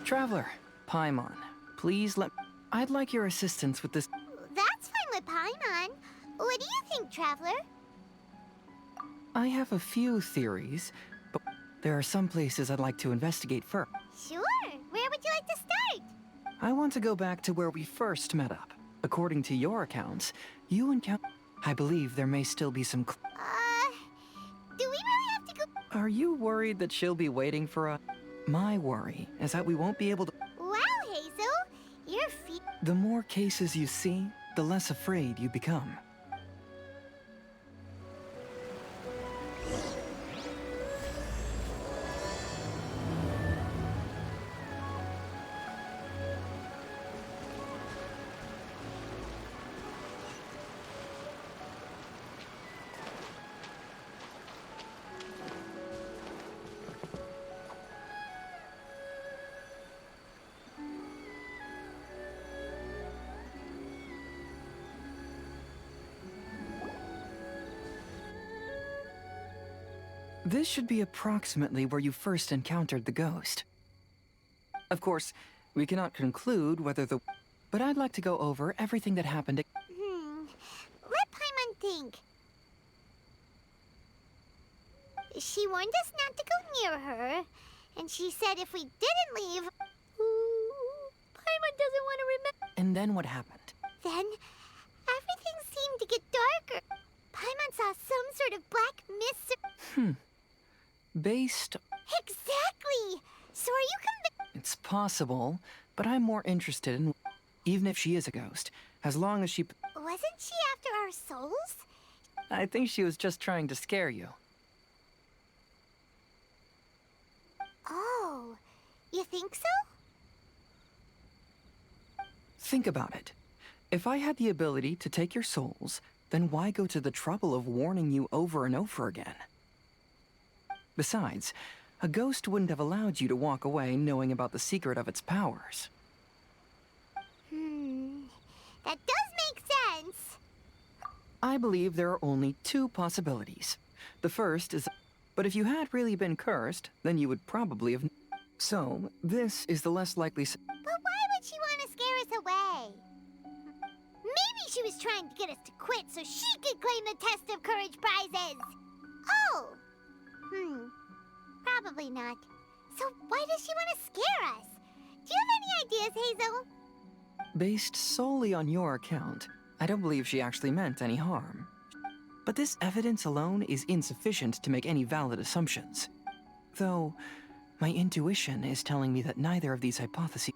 Traveler, Paimon, please let... I'd like your assistance with this... That's fine with Paimon. What do you think, Traveler? I have a few theories, but there are some places I'd like to investigate first. Sure. Where would you like to start? I want to go back to where we first met up. According to your accounts, you encountered... I believe there may still be some... Do we really have to go? Are you worried that she'll be waiting for us? My worry is that we won't be able to... Wow, Hazel. Your feet... The more cases you see, the less afraid you become. This should be approximately where you first encountered the ghost. Of course, we cannot conclude whether the... But I'd like to go over everything that happened... Let Paimon think. She warned us not to go near her, and she said if we didn't leave... Paimon doesn't want to remember... And then what happened? Then, everything seemed to get darker. Paimon saw some sort of black mist... Based... Exactly! So are you convinced? It's possible, but I'm more interested in... Even if she is a ghost, as long as she... Wasn't she after our souls? I think she was just trying to scare you. Oh, you think so? Think about it. If I had the ability to take your souls, then why go to the trouble of warning you over and over again? Besides, a ghost wouldn't have allowed you to walk away knowing about the secret of its powers. That does make sense. I believe there are only two possibilities. The first is... But if you had really been cursed, then you would probably have... So, this is the less likely... But why would she want to scare us away? Maybe she was trying to get us to quit so she could claim the Test of Courage prizes. Oh! Probably not. So why does she want to scare us? Do you have any ideas, Hazel? Based solely on your account, I don't believe she actually meant any harm. But this evidence alone is insufficient to make any valid assumptions. Though, my intuition is telling me that neither of these hypotheses...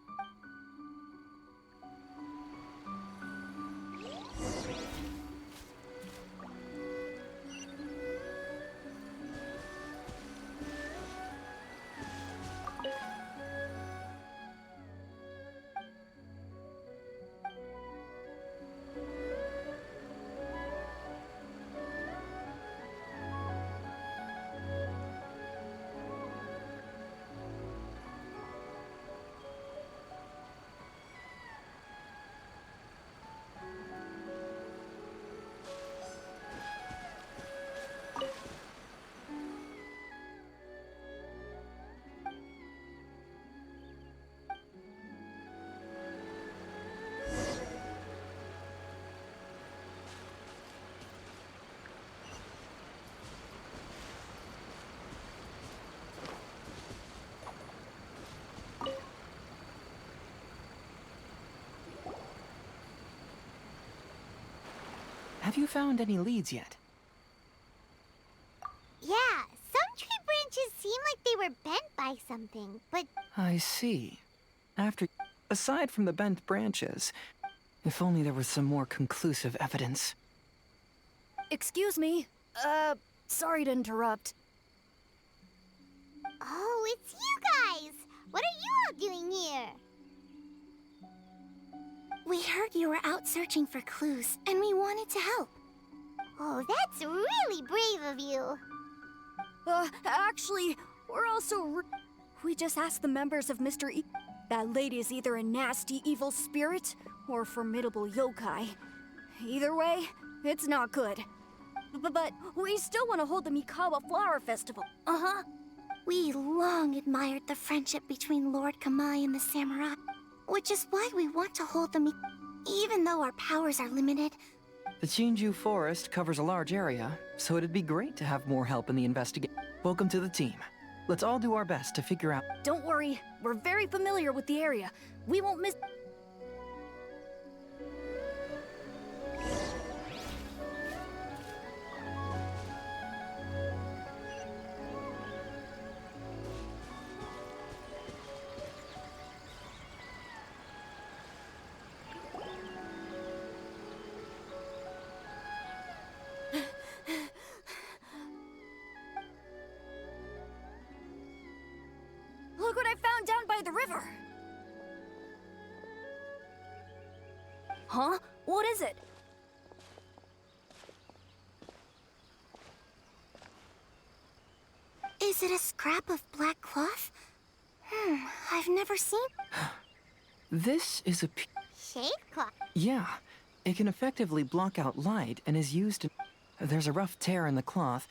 Have you found any leads yet? Yeah, some tree branches seem like they were bent by something, but... I see. Aside from the bent branches, if only there was some more conclusive evidence. Excuse me. Sorry to interrupt. Oh, it's you guys! What are you all doing here? We heard you were out searching for clues, and we wanted to help. Oh, that's really brave of you. Actually, we're also... We just asked the members of Mr. E... That lady is either a nasty evil spirit or a formidable yokai. Either way, it's not good. But we still want to hold the Mikawa Flower Festival. We long admired the friendship between Lord Kamai and the samurai, which is why we want to hold them even though our powers are limited. The Chinju Forest covers a large area, so it'd be great to have more help in the investigation. Welcome to the team. Let's all do our best to figure out. Don't worry, we're very familiar with the area. We won't miss. Look what I found down by the river! Huh? What is it? Is it a scrap of black cloth? I've never seen... This is a Shade cloth? Yeah, it can effectively block out light and is used in... There's a rough tear in the cloth.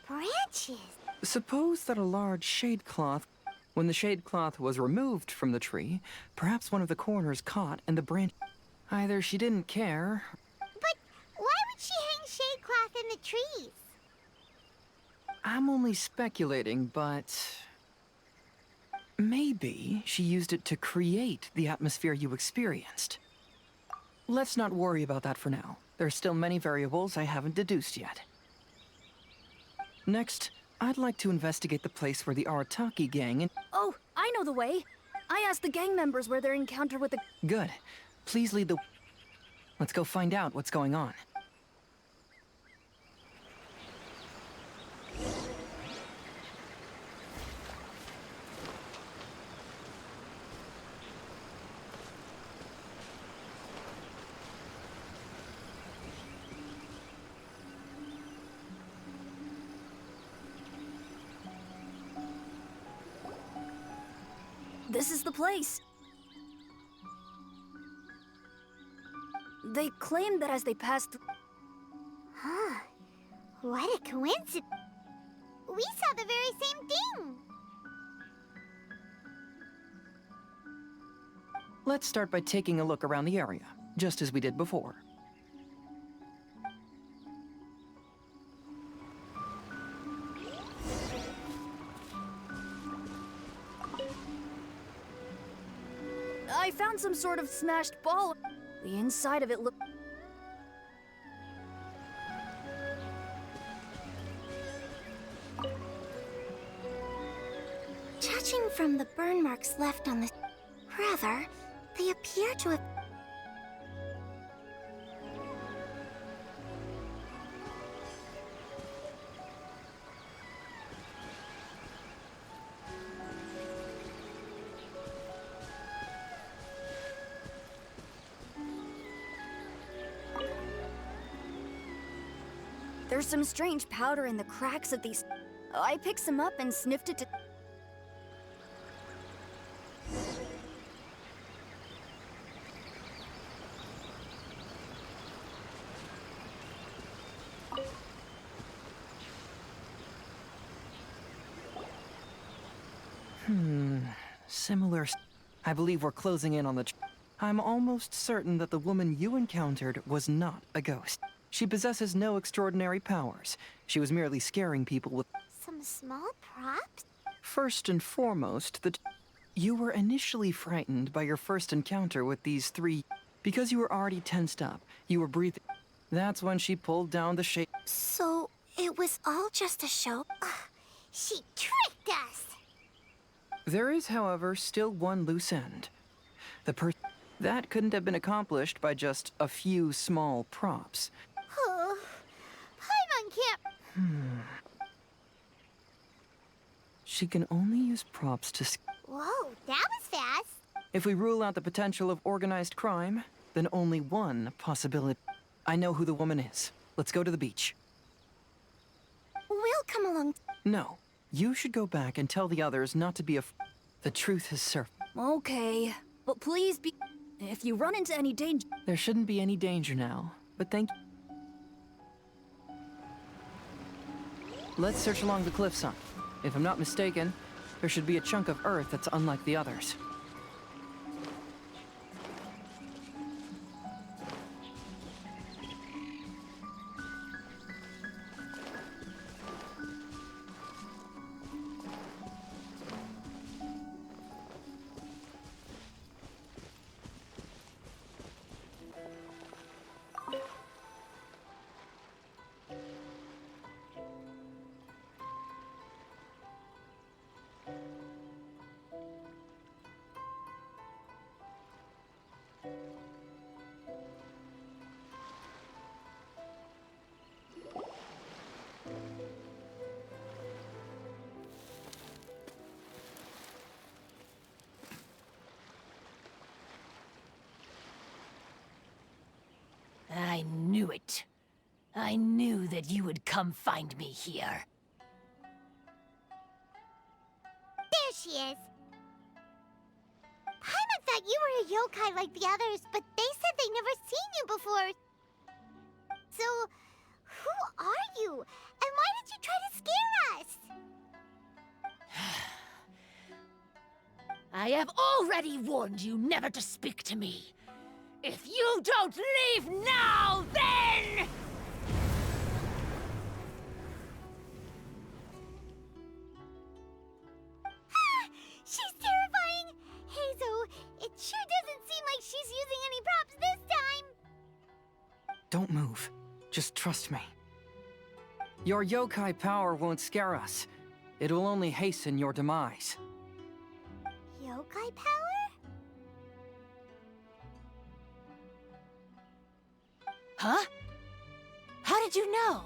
Branches? Suppose that a large shade cloth... When the shade cloth was removed from the tree, perhaps one of the corners caught and the branch... Either she didn't care... But why would she hang shade cloth in the trees? I'm only speculating, but... Maybe she used it to create the atmosphere you experienced. Let's not worry about that for now. There's still many variables I haven't deduced yet. Next, I'd like to investigate the place where the Arataki gang... Oh, I know the way. I asked the gang members where their encounter with the... Good. Please lead the... Let's go find out what's going on. This is the place. They claimed that as they passed through... Huh. What a coincidence. We saw the very same thing. Let's start by taking a look around the area, just as we did before. I found some sort of smashed ball. The inside of it looked... Judging from the burn marks left on the... Rather, they appear to have... There's some strange powder in the cracks of these... I picked some up and sniffed it to... Similar... I believe we're closing in on the... I'm almost certain that the woman you encountered was not a ghost. She possesses no extraordinary powers. She was merely scaring people with... Some small props? First and foremost, you were initially frightened by your first encounter with these three... Because you were already tensed up, you were breathing... That's when she pulled down the shade... So, it was all just a show? Ugh, she tricked us! There is, however, still one loose end. That couldn't have been accomplished by just a few small props. Oh, Paimon can't... She can only use props to... Whoa, that was fast. If we rule out the potential of organized crime, then only one possibility... I know who the woman is. Let's go to the beach. We'll come along. No. You should go back and tell the others not to be The truth has surfaced. Okay, but please be... If you run into any danger... There shouldn't be any danger now, but thank you. Let's search along the cliffside. If I'm not mistaken, there should be a chunk of Earth that's unlike the others. I knew it. I knew that you would come find me here. There she is. Paimon thought you were a yokai like the others, but they said they never seen you before. So, who are you? And why did you try to scare us? I have already warned you never to speak to me. If you don't leave now, then... She's terrifying! Hazel, it sure doesn't seem like she's using any props this time! Don't move. Just trust me. Your yokai power won't scare us. It will only hasten your demise. Yokai power? Huh? How did you know?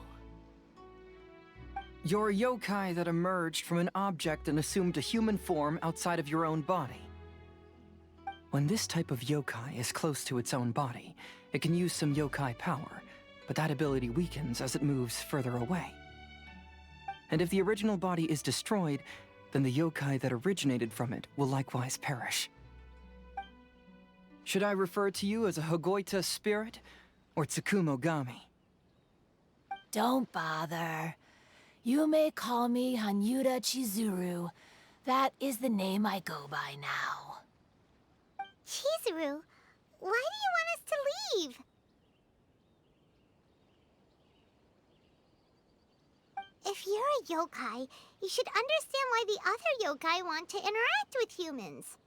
You're a yokai that emerged from an object and assumed a human form outside of your own body. When this type of yokai is close to its own body, it can use some yokai power, but that ability weakens as it moves further away. And if the original body is destroyed, then the yokai that originated from it will likewise perish. Should I refer to you as a Hagoita spirit, or Tsukumogami? Don't bother. You may call me Hanyuda Chizuru. That is the name I go by now. Chizuru, why do you want us to leave? If you're a yokai, you should understand why the other yokai want to interact with humans.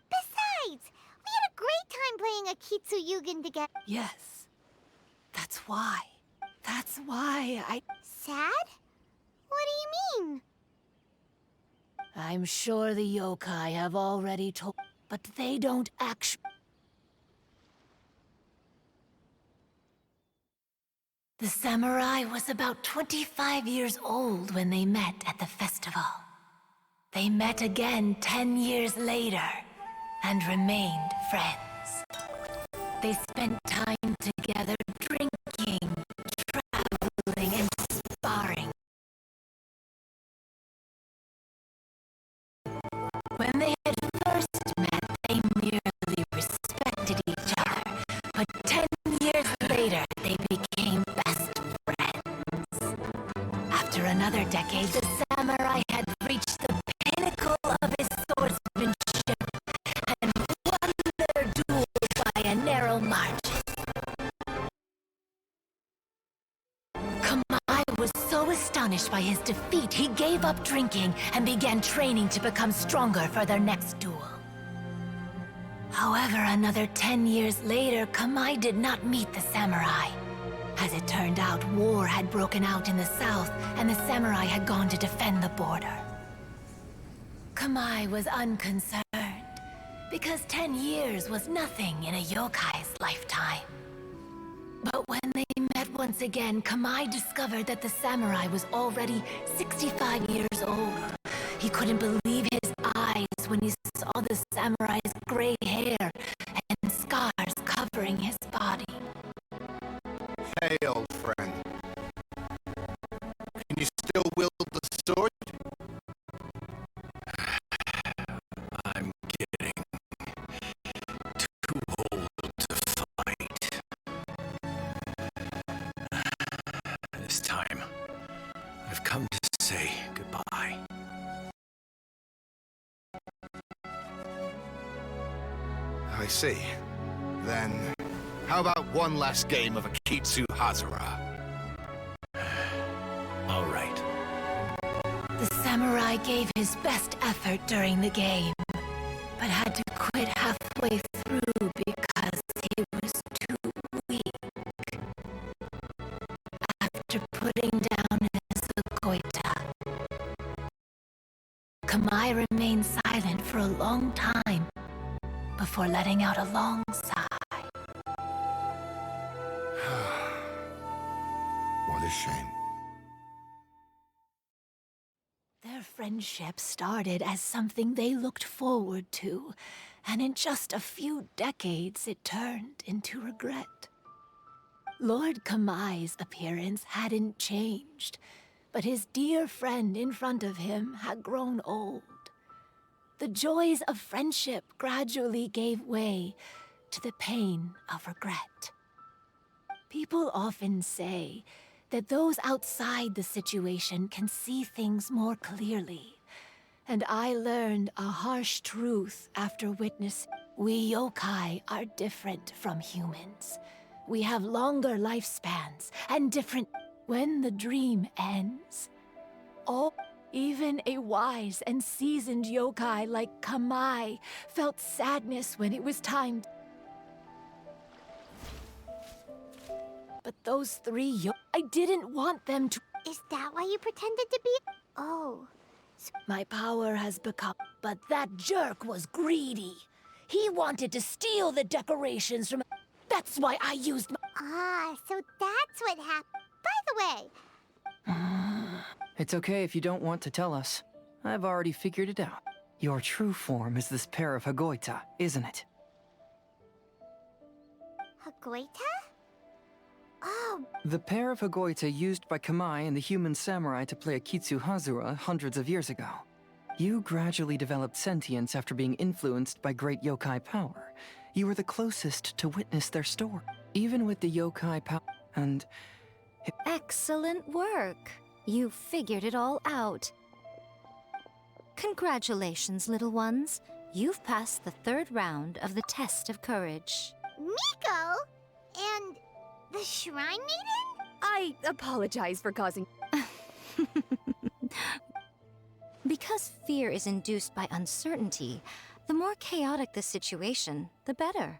Besides, we had a great time playing Akitsu Yugen together. Yes. That's why. That's why I... Sad? What do you mean? I'm sure the yokai have already told... But they don't actually... The samurai was about 25 years old when they met at the festival. They met again 10 years later and remained friends. They spent time together drinking, traveling, and sparring. When they had first met, they merely respected each other, but 10 years later, they became best friends. After another decade, the samurai had reached the pinnacle of his swordsmanship and won their duel by a narrow margin. Kamai was so astonished by his defeat, he gave up drinking and began training to become stronger for their next duel. However, another 10 years later, Kamai did not meet the samurai. As it turned out, war had broken out in the south, and the samurai had gone to defend the border. Kamai was unconcerned, because 10 years was nothing in a yokai's lifetime. But when they met once again, Kamai discovered that the samurai was already 65 years old. He couldn't believe his eyes when he saw the samurai's gray hair and scars covering his body. Hey, old friend. Can you still wield the sword? I'm getting too old to fight. This time, I've come I see. Then, how about one last game of Akitsu Hazura? All right. The samurai gave his best effort during the game, but had to quit halfway through because he was too weak. After putting down his goita, Kamai remained silent for a long time before letting out a long sigh. What a shame. Their friendship started as something they looked forward to, and in just a few decades it turned into regret. Lord Kamai's appearance hadn't changed, but his dear friend in front of him had grown old. The joys of friendship gradually gave way to the pain of regret. People often say that those outside the situation can see things more clearly. And I learned a harsh truth after witnessing. We yokai are different from humans. We have longer lifespans and different... When the dream ends, even a wise and seasoned yokai like Kamai felt sadness when it was time. But those three I didn't want them to... Is that why you pretended to be? Oh. My power has become... But that jerk was greedy. He wanted to steal the decorations from... That's why I used my... Ah, so that's what happened. By the way... It's okay if you don't want to tell us. I've already figured it out. Your true form is this pair of Hagoita, isn't it? Hagoita? Oh, The pair of Hagoita used by Kamai and the human samurai to play Akitsu Hazura hundreds of years ago. You gradually developed sentience after being influenced by great yokai power. You were the closest to witness their story. Even with the yokai power and... Excellent work. You figured it all out. Congratulations, little ones. You've passed the 3rd round of the test of courage. Miko? And the Shrine Maiden? I apologize for causing... Because fear is induced by uncertainty, the more chaotic the situation, the better.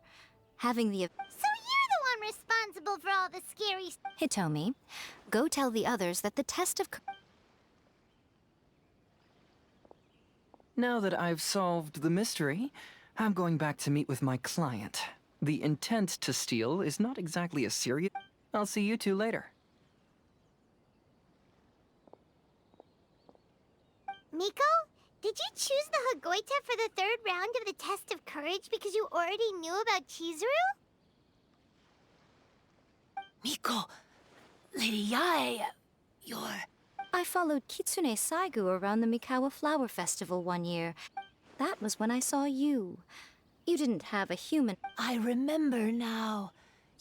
Having the... So you're the one responsible for all the scary... Hitomi, go tell the others that the test of... Now that I've solved the mystery, I'm going back to meet with my client. The intent to steal is not exactly a serious... I'll see you two later. Miko, did you choose the Hagoita for the 3rd round of the test of courage because you already knew about Chizuru? Miko, Lady Yae, you're... I followed Kitsune Saigu around the Mikawa Flower Festival one year. That was when I saw you. You didn't have a human... I remember now.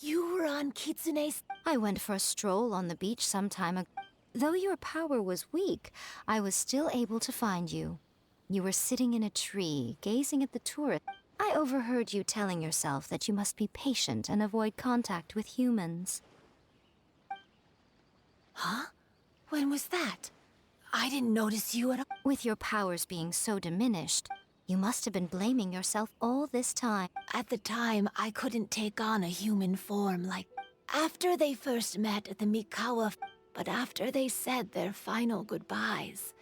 You were on Kitsune's... I went for a stroll on the beach some time ago. Though your power was weak, I was still able to find you. You were sitting in a tree, gazing at the tourist. I overheard you telling yourself that you must be patient and avoid contact with humans. Huh? When was that? I didn't notice you at all. With your powers being so diminished, you must have been blaming yourself all this time. At the time, I couldn't take on a human form like... After they first met at the Mikawa... But after they said their final goodbyes,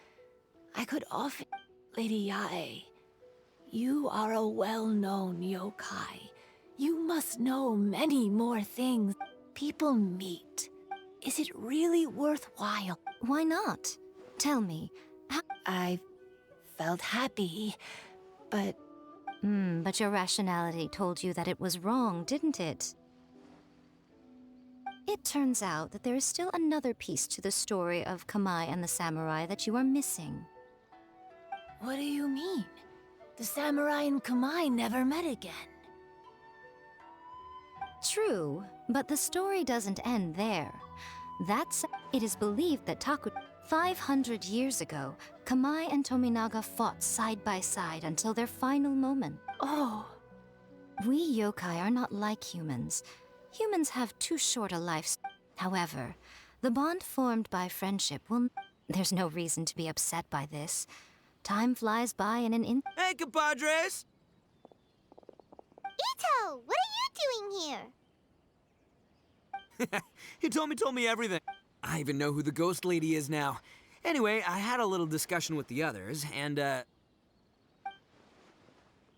I could often... Lady Yae, you are a well-known yokai. You must know many more things. People meet. Is it really worthwhile? Why not? Tell me, how... I felt happy, but... But your rationality told you that it was wrong, didn't it? It turns out that there is still another piece to the story of Kamai and the samurai that you are missing. What do you mean? The samurai and Kamai never met again. True, but the story doesn't end there. It is believed that 500 years ago, Kamai and Tominaga fought side by side until their final moment. Oh, We yokai are not like humans. Humans have too short a life. However, the bond formed by friendship will... There's no reason to be upset by this. Time flies by in an Hey, compadres! Ito, what are you doing here? He told me everything. I even know who the ghost lady is now. Anyway, I had a little discussion with the others, and,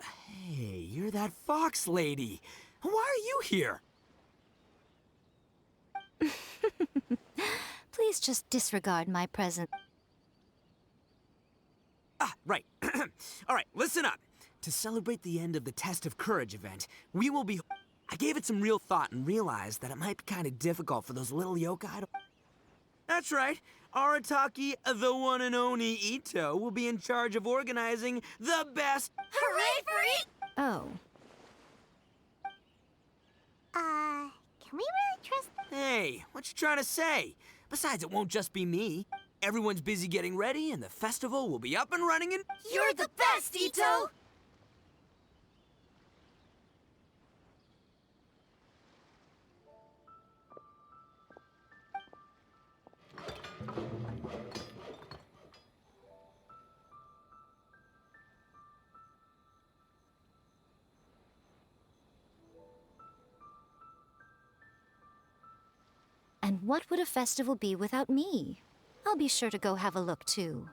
Hey, you're that fox lady. Why are you here? Please just disregard my presence. Ah, right. All right, listen up. To celebrate the end of the Test of Courage event, we will be... I gave it some real thought and realized that it might be kind of difficult for those little yokai to... That's right. Arataki, the one and only Ito, will be in charge of organizing the best... Hooray for it! Oh. Can we really trust... Hey, what you trying to say? Besides, it won't just be me. Everyone's busy getting ready, and the festival will be up and running in... You're the best, Ito! And what would a festival be without me? I'll be sure to go have a look, too.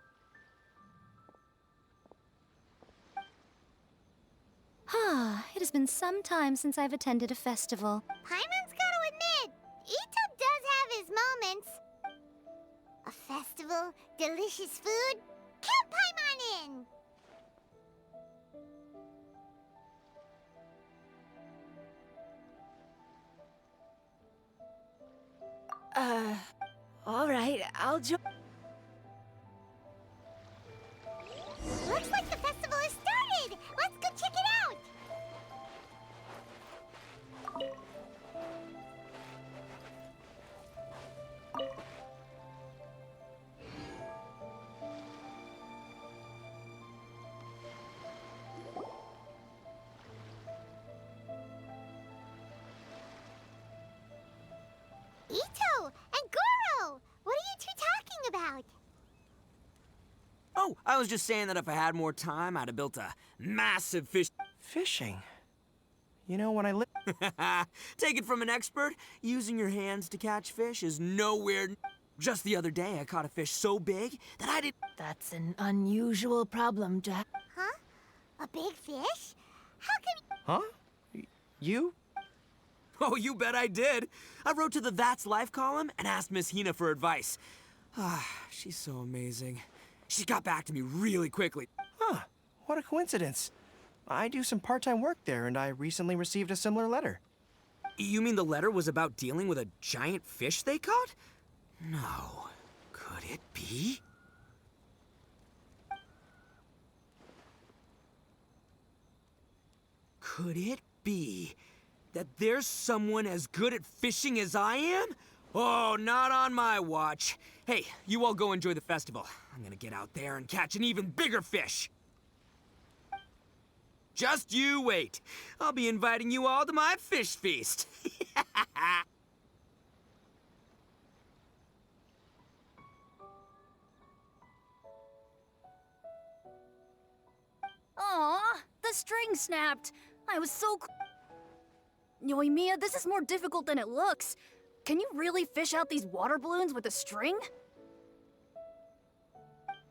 It has been some time since I've attended a festival. Paimon's gotta admit, Ito does have his moments. A festival, delicious food, count Paimon in! All right, I'll join. Looks like the festival has started! Let's go check it out! Ito and Goro! What are you two talking about? Oh, I was just saying that if I had more time, I'd have built a massive fish... Fishing? You know, when I live... Take it from an expert, using your hands to catch fish is nowhere... Just the other day, I caught a fish so big that I didn't... That's an unusual problem, Jack. Huh? A big fish? How can... Huh? You? Oh, you bet I did. I wrote to the That's Life column and asked Miss Hina for advice. She's so amazing. She got back to me really quickly. Huh. What a coincidence. I do some part-time work there, and I recently received a similar letter. You mean the letter was about dealing with a giant fish they caught? No. Could it be? Could it be that there's someone as good at fishing as I am? Oh, not on my watch. Hey, you all go enjoy the festival. I'm gonna get out there and catch an even bigger fish. Just you wait. I'll be inviting you all to my fish feast. Aw, the string snapped. I was so... Yoimiya, this is more difficult than it looks. Can you really fish out these water balloons with a string?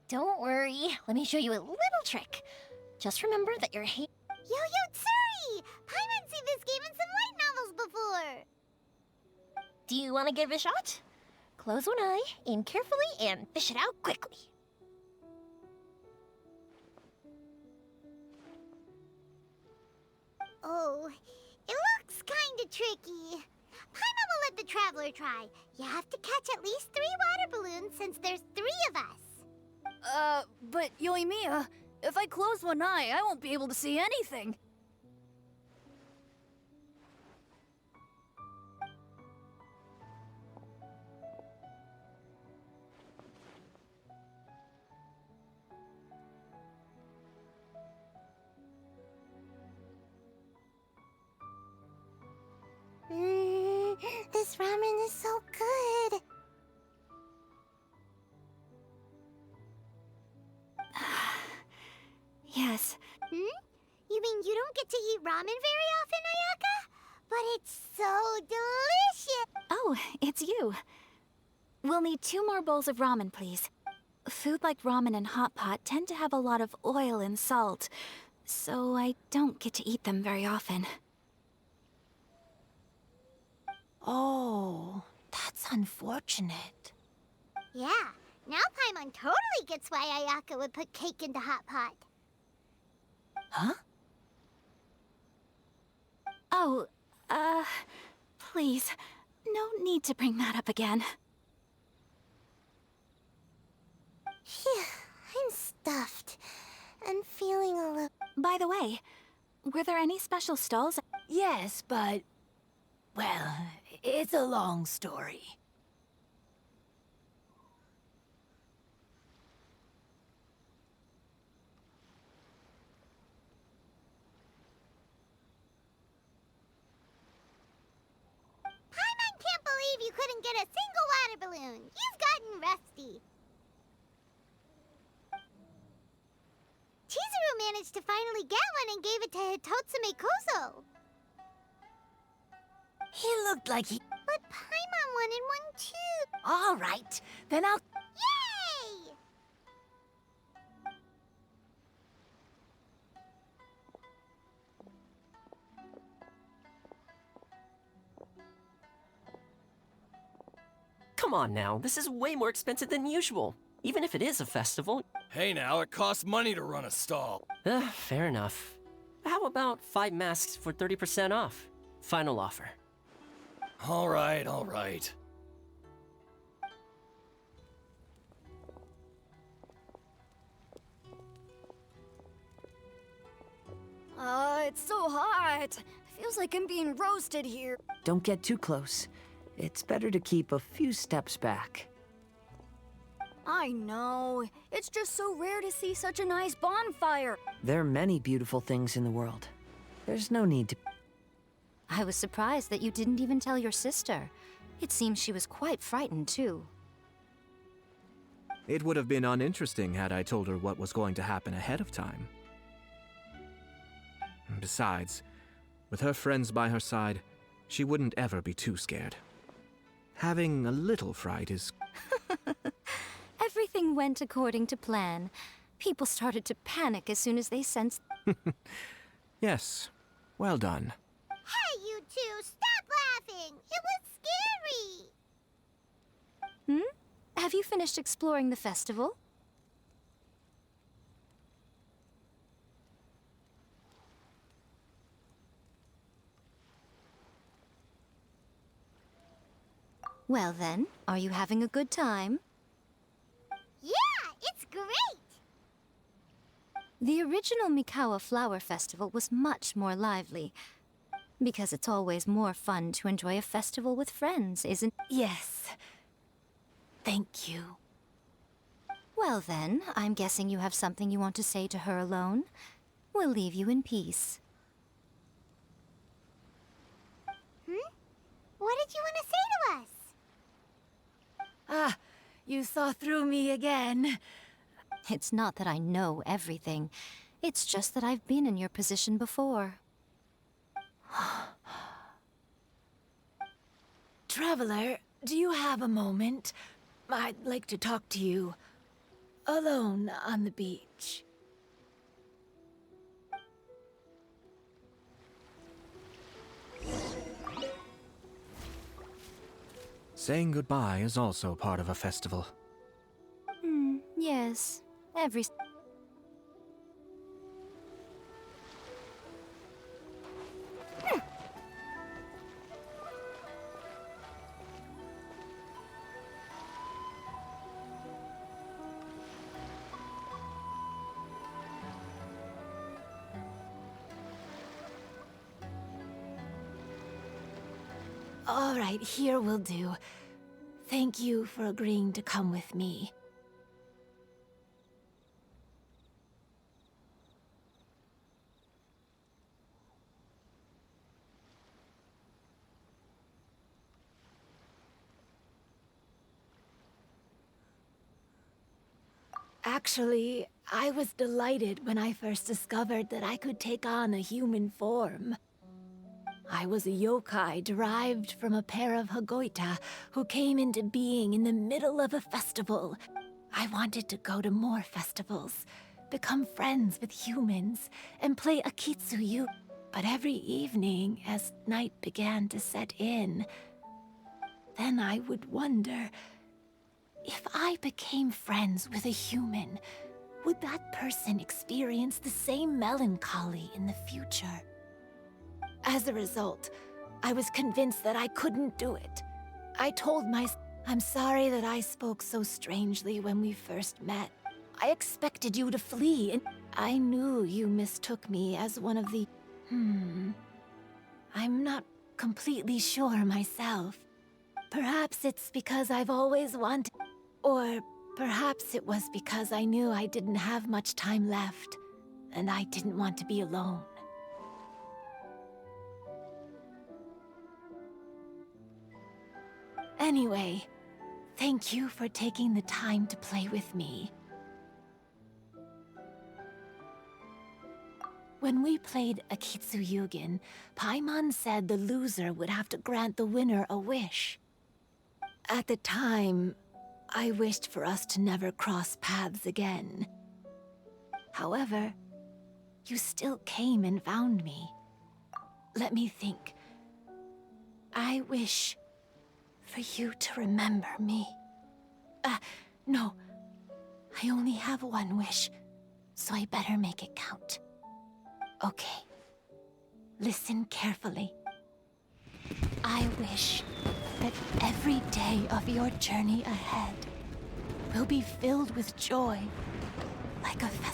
Don't worry, let me show you a little trick. Just remember that your hand... Yo-Yo Tsuri! Paimon's seen this game in some light novels before! Do you want to give it a shot? Close one eye, aim carefully, and fish it out quickly. Oh, it looks kinda tricky. Paimon will let the traveler try. You have to catch at least 3 water balloons since there's 3 of us. But Yoimiya, if I close one eye, I won't be able to see anything. This ramen is so good. Yes. Hmm? You mean you don't get to eat ramen very often, Ayaka? But it's so delicious! Oh, it's you. We'll need 2 more bowls of ramen, please. Food like ramen and hot pot tend to have a lot of oil and salt, so I don't get to eat them very often. Oh, that's unfortunate. Yeah, now Paimon totally gets why Ayaka would put cake in the hot pot. Huh? Oh, please, no need to bring that up again. Phew, I'm stuffed and feeling a little... By the way, were there any special stalls? Yes, but... well, it's a long story. Paimon can't believe you couldn't get a single water balloon. You've gotten rusty. Chizuru managed to finally get one and gave it to Hitotsume Kozo. He looked like he... But Paimon wanted one too. All right, then I'll... Yay! Come on now, this is way more expensive than usual. Even if it is a festival. Hey now, it costs money to run a stall. Fair enough. How about 5 masks for 30% off? Final offer. All right, all right. It's so hot. Feels like I'm being roasted here. Don't get too close. It's better to keep a few steps back. I know. It's just so rare to see such a nice bonfire. There are many beautiful things in the world. There's no need to... I was surprised that you didn't even tell your sister. It seems she was quite frightened, too. It would have been uninteresting had I told her what was going to happen ahead of time. Besides, with her friends by her side, she wouldn't ever be too scared. Having a little fright is... Everything went according to plan. People started to panic as soon as they sensed... Yes, well done. Hey, you two, stop laughing! It was scary! Have you finished exploring the festival? Well then, are you having a good time? Yeah, it's great! The original Mikawa Flower Festival was much more lively. Because it's always more fun to enjoy a festival with friends, isn't it? Yes. Thank you. Well then, I'm guessing you have something you want to say to her alone. We'll leave you in peace. What did you want to say to us? Ah, you saw through me again. It's not that I know everything. It's just that I've been in your position before. Traveler, do you have a moment? I'd like to talk to you. Alone on the beach. Saying goodbye is also part of a festival. Yes. Every... All right, here will do. Thank you for agreeing to come with me. Actually, I was delighted when I first discovered that I could take on a human form. I was a yokai derived from a pair of Hagoita who came into being in the middle of a festival. I wanted to go to more festivals, become friends with humans, and play Akitsu. But every evening, as night began to set in, then I would wonder, if I became friends with a human, would that person experience the same melancholy in the future? As a result, I was convinced that I couldn't do it. I told myself, I'm sorry that I spoke so strangely when we first met. I expected you to flee, and I knew you mistook me as one of the... I'm not completely sure myself. Perhaps it's because I've always wanted... Or perhaps it was because I knew I didn't have much time left, and I didn't want to be alone. Anyway, thank you for taking the time to play with me. When we played Akitsu Yugen, Paimon said the loser would have to grant the winner a wish. At the time, I wished for us to never cross paths again. However, you still came and found me. Let me think. I wish for you to remember me. No. I only have one wish, so I better make it count. Okay. Listen carefully. I wish that every day of your journey ahead will be filled with joy, like a festival.